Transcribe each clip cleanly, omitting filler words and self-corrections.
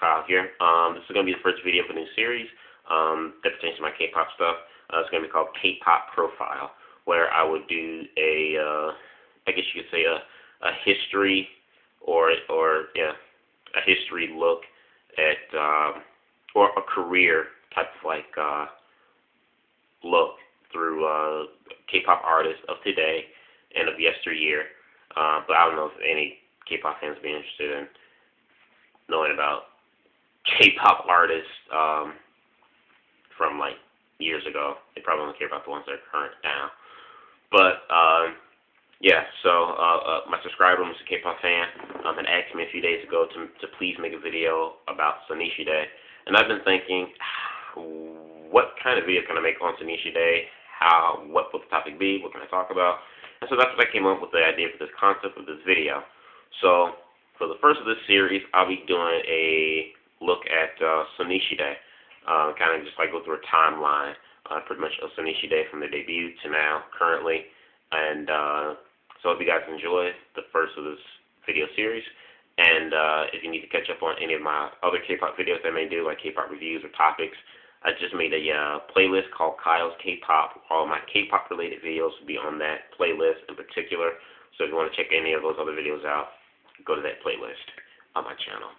Kyle here. This is going to be the first video of a new series that pertains to my K-pop stuff. It's going to be called K-pop Profile, where I would do a, I guess you could say a history or a history look at, or a career type of like look through K-pop artists of today and of yesteryear. But I don't know if any K-pop fans would be interested in knowing about K-pop artists from like years ago. They probably don't care about the ones that are current now. But yeah, so my subscriber was a K-pop fan and asked me a few days ago to please make a video about Sonichi Day. And I've been thinking, what kind of video can I make on Sonichi Day? What will the topic be? What can I talk about? And so that's what I came up with the idea for this concept of this video. So for the first of this series, I'll be doing a look at Sonichi Day, kind of just like go through a timeline, pretty much of Sonichi Day from their debut to now, currently. And so I hope you guys enjoy the first of this video series. And if you need to catch up on any of my other K-pop videos that I may do, like K-pop reviews or topics, I just made a playlist called Kyle's K-pop. All my K-pop related videos will be on that playlist in particular. So if you want to check any of those other videos out, go to that playlist on my channel.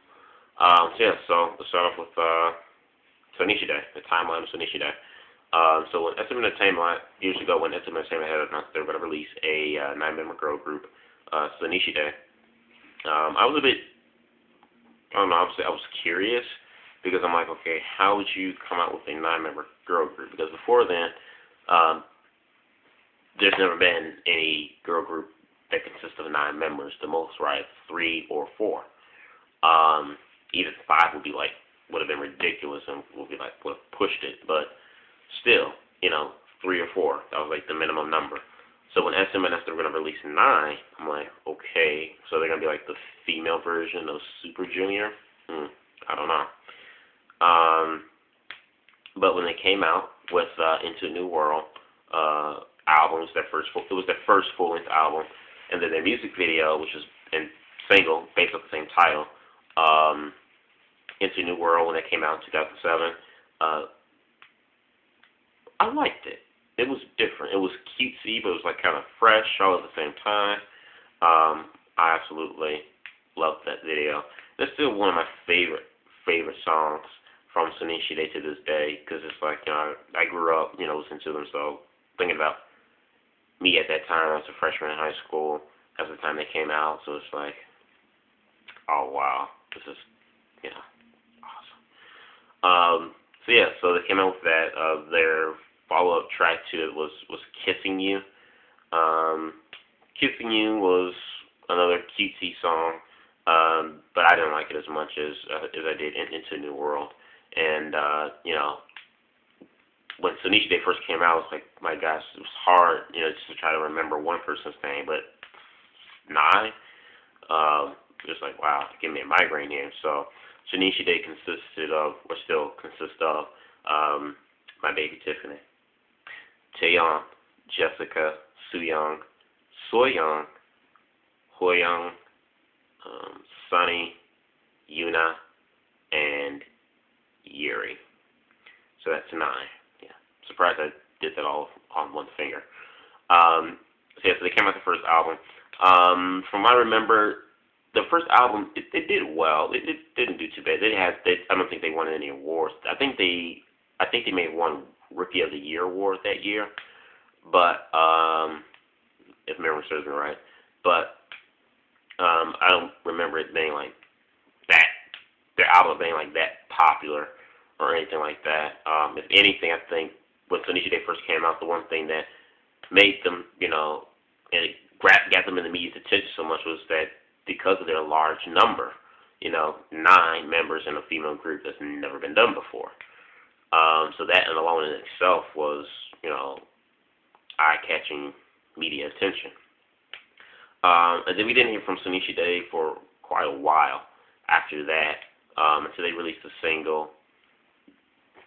So let's start off with Sonichi Day, the timeline of Sonichi Day. So when SM Entertainment, years ago when SM Entertainment had announced they were going to release a 9-member girl group, Sonichi Day, I was a bit, I don't know, I was curious because I'm like, okay, how would you come out with a 9-member girl group? Because before then, there's never been any girl group that consists of 9 members. The most, right, 3 or 4. Even 5 would have been ridiculous and would have pushed it. But still, 3 or 4, that was like the minimum number. So when SM announced they were going to release 9, I'm like, okay, so they're going to be like the female version of Super Junior? I don't know. But when they came out with Into a New World album, it was their first full-length album, and then their music video, which was in single, based on the same title, Into a New World, when it came out in 2007, I liked it. It was different. It was cutesy, but it was like kind of fresh all at the same time. I absolutely loved that video. It's still one of my favorite songs from Sonichi Day to this day, because it's like, I grew up, listening to them, so thinking about me at that time, I was a freshman in high school, at the time they came out, so it's like, oh wow, this is, awesome. So yeah, so they came out with that. Their follow-up track to it was Kissing You. Kissing You was another cutesy song, but I didn't like it as much as I did Into a New World. And, when Sonichi Day first came out, I was like, my gosh, it was hard, just to try to remember one person's name, but 9, just like, wow, give me a migraine here. So Sonichi Day still consists of my baby Tiffany, Taeyeon, Jessica, Sooyoung, Soyoung, Hoyoung, Sunny, Yuna, and Yuri. So that's 9. Yeah, surprised I did that all on one finger. So they came out with the first album. From what I remember, the first album it did well. It didn't do too bad. I don't think they won any awards. I think they may have won Rookie of the Year award that year, but if memory serves me right. But I don't remember it being like that. Their album being like that popular or anything like that. If anything, I think when Sonichi Day first came out, the one thing that made them, and it got them in the media's attention so much was that because of their large number, 9 members in a female group that's never been done before. So that alone in itself was, eye-catching media attention. And then we didn't hear from Sonichi Day for quite a while after that, until they released a single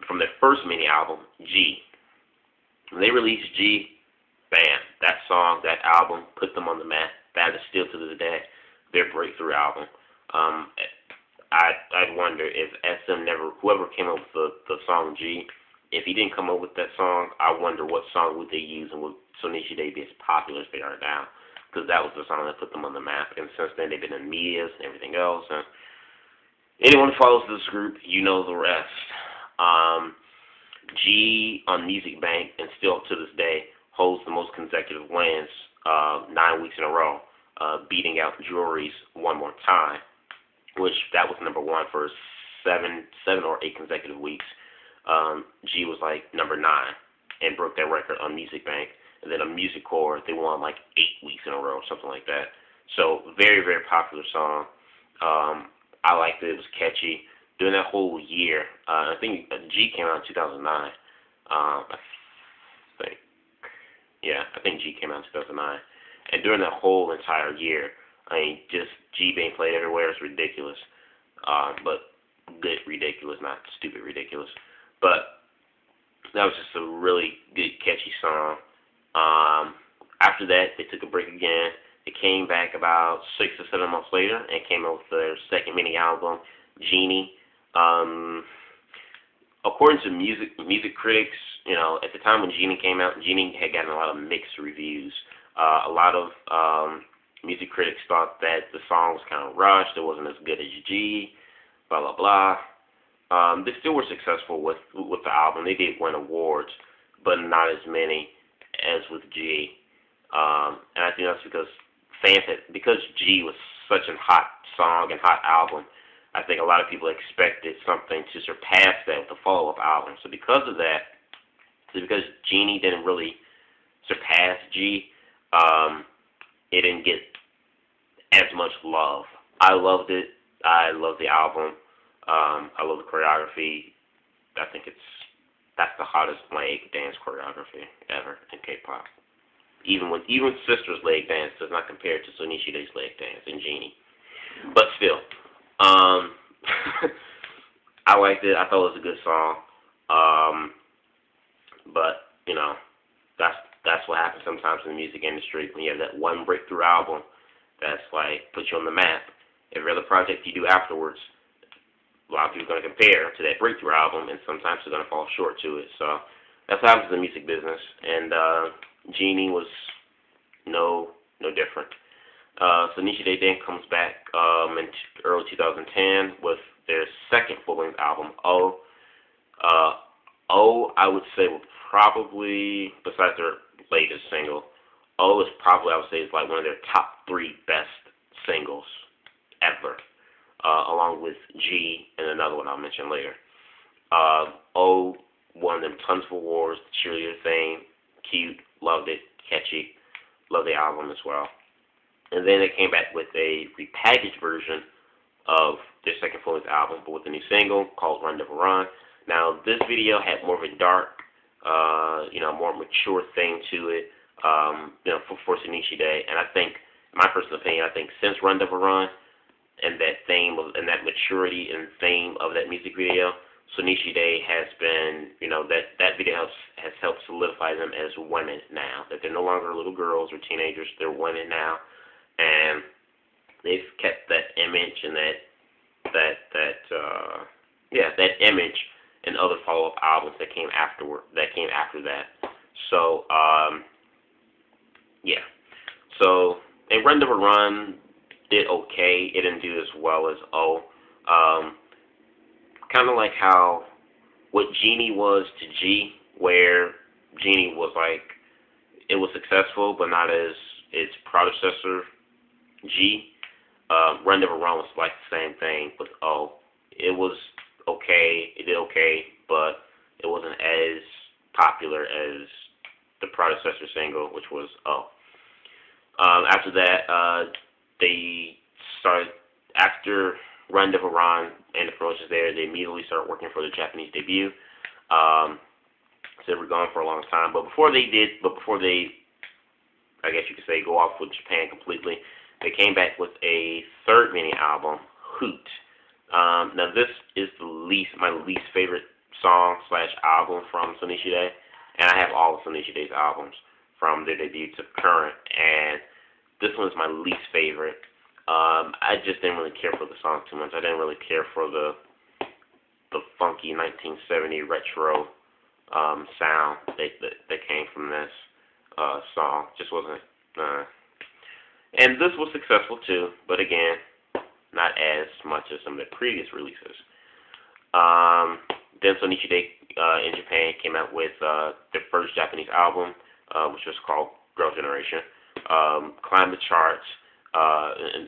from their first mini album, G. When they released G, bam, that song, that album put them on the map. That is still to this day their breakthrough album. I'd wonder if SM never, whoever came up with the song G, if he didn't come up with that song, I wonder what song would they use and would Sonichi Day be as popular as they are now? Because that was the song that put them on the map. And since then, they've been in media and everything else. And anyone who follows this group, you know the rest. G on Music Bank, and still to this day, holds the most consecutive wins, 9 weeks in a row, beating out Jewelry's One More Time, which that was number one for seven or eight consecutive weeks. G was like number 9 and broke that record on Music Bank. And then on Music Core, they won like 8 weeks in a row, something like that. So very, very popular song. I liked it. It was catchy. During that whole year, I think G came out in 2009. I think G came out in 2009. And during that whole entire year, I mean, just G being played everywhere is ridiculous. But good ridiculous, not stupid ridiculous. But that was just a really good, catchy song. After that, they took a break again. They came back about 6 or 7 months later and came out with their second mini album, Genie. According to music critics, you know, at the time when Genie came out, Genie had gotten a lot of mixed reviews. A lot of music critics thought that the song was kind of rushed. It wasn't as good as G. Blah blah blah. They still were successful with the album. They did win awards, but not as many as with G. And I think that's because G was such a hot song and hot album. I think a lot of people expected something to surpass that with the follow-up album. So because of that, because Genie didn't really surpass G, it didn't get as much love. I loved it. I love the album. I love the choreography. I think that's the hottest leg dance choreography ever in K-pop. Even Sister's leg dance does not compare to Sonichi Day's leg dance in Genie. But still, I liked it. I thought it was a good song. But you know, that's what happens sometimes in the music industry when you have that one breakthrough album that's like puts you on the map. Every other project you do afterwards, a lot of people are going to compare to that breakthrough album, and sometimes they're going to fall short to it. So that's what happens in the music business. And Genie was no different. Sonichi Day then comes back in early 2010 with their second full-length album, O. O, I would say, will probably, besides their latest single, O is probably, I would say, is like one of their top 3 best singles ever, along with G and another one I'll mention later. O won them tons of awards, the cheerleader thing, cute, loved it, catchy, loved the album as well. And then they came back with a repackaged version of their second full-length album, but with a new single called Run Devil Run. Now, this video had more of a dark, more mature thing to it, for Sonichi Day. And I think, in my personal opinion, I think since Run Devil Run and that theme and that maturity and theme of that music video, Sonichi Day has been, that video has helped solidify them as women now. That they're no longer little girls or teenagers; they're women now. And they've kept that image and that image in other follow-up albums that came after that. So and Run Devil Run did okay. It didn't do as well as O. Kind of like how what Genie was to G, where Genie was like it was successful but not as its predecessor G. Run Devil Run was like the same thing with O. It was okay, it did okay, but it wasn't as popular as the predecessor single, which was O. After that, they started, after Run Devil Run and the promotions there, they immediately started working for the Japanese debut. So they were gone for a long time, but before they, I guess you could say, go off with Japan completely, they came back with a third mini album, Hoot. Now this is my least favorite song / album from Sonichi Day, and I have all of Sonichi Day's albums from their debut to current, and this one is my least favorite. I just didn't really care for the song too much. I didn't really care for the funky 1970 retro sound that came from this song. Just wasn't. And this was successful too, but again, not as much as some of the previous releases. Then Sonichi Day in Japan came out with their first Japanese album, which was called Girl Generation. Climbed the charts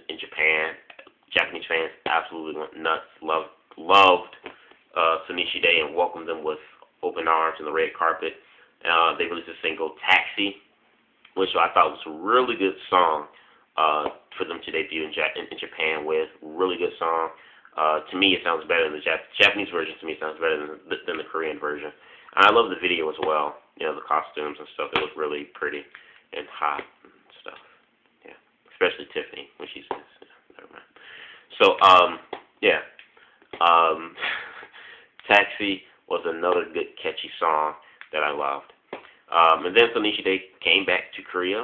in Japan. Japanese fans absolutely went nuts, loved Sonichi Day and welcomed them with open arms and the red carpet. They released a single, Taxi, which I thought was a really good song for them to debut in Japan with. Really good song. To me, it sounds better than the Japanese version. To me, it sounds better than the Korean version. And I love the video as well. You know, the costumes and stuff. They look really pretty and hot and stuff. Yeah, especially Tiffany when she's. Never mind. So, yeah. Taxi was another good, catchy song that I loved. And then Sonichi Day came back to Korea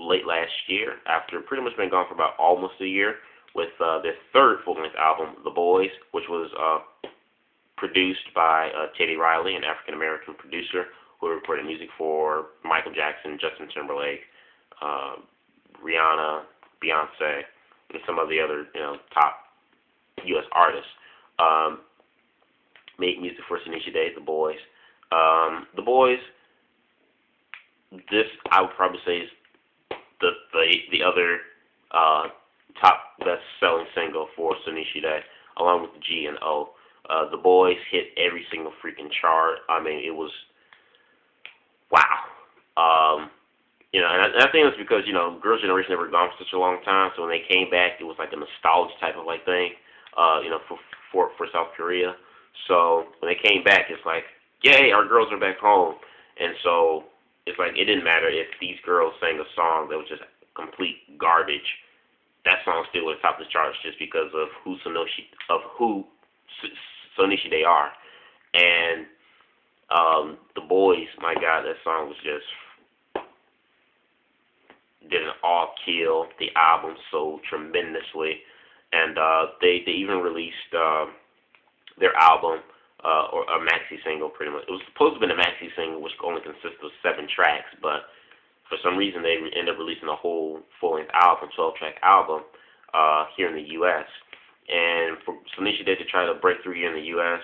late last year after pretty much been gone for about almost a year with their third full-length album, The Boys, which was produced by Teddy Riley, an African-American producer who recorded music for Michael Jackson, Justin Timberlake, Rihanna, Beyonce, and some of the other top U.S. artists. Made music for Sonichi Day, The Boys. The Boys, this I would probably say is the other top best-selling single for Sonichi Day, along with G and O. The Boys hit every single freaking chart. I mean, it was wow. And I think it's because Girls' Generation never gone for such a long time, so when they came back, it was like a nostalgia type of thing, for South Korea. So when they came back, it's like, yay, our girls are back home. And so it's like it didn't matter if these girls sang a song that was just complete garbage. That song still would top the charts just because of who Sonichi Day are. And The Boys, my God, that song was just did an all kill. The album sold tremendously, and they even released their album or a maxi single, pretty much. It was supposed to have been a maxi single, which only consists of 7 tracks, but for some reason they ended up releasing a whole full-length album, 12-track album, here in the U.S. And for Sonichi Day to try to break through here in the U.S.,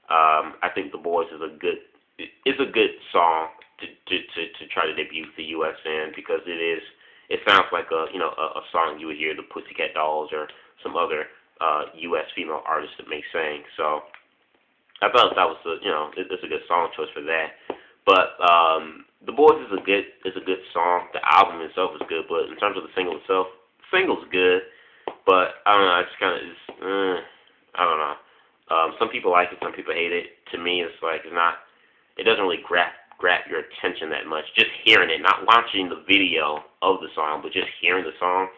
I think The Boys is a good song to try to debut the U.S. in, because it sounds like a song you would hear the Pussycat Dolls or some other U.S. female artists that may sing. So I thought that was it's a good song choice for that. But The Boys is a good song. The album itself is good, but in terms of the single itself, the single's good. But I don't know. It's kind of I don't know. Some people like it, some people hate it. To me, it's like it doesn't really grab your attention that much. Just hearing it, not watching the video of the song, but just hearing the song,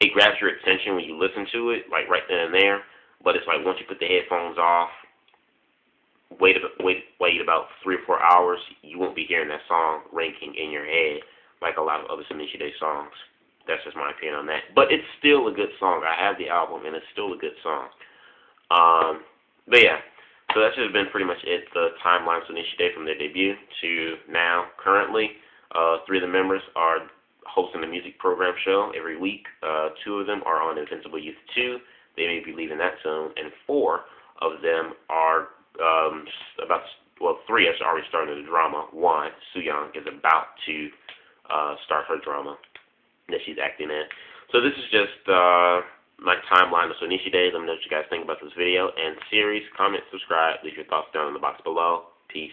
it grabs your attention when you listen to it, like right then and there. But it's like once you put the headphones off, wait about 3 or 4 hours, you won't be hearing that song ringing in your head like a lot of other Sonichi Day songs. That's just my opinion on that. But it's still a good song. I have the album, and it's still a good song. But yeah, so that's just been pretty much it, the timeline of Sonichi Day from their debut to now. Currently, 3 of the members are hosting a music program show every week. 2 of them are on Invincible Youth 2. They may be leaving that soon. And 4 of them are 3 has already started the drama. 1, Soo-young, is about to start her drama that she's acting in. So this is just my timeline of Sonichi Day. Let me know what you guys think about this video and series. Comment, subscribe, leave your thoughts down in the box below. Peace.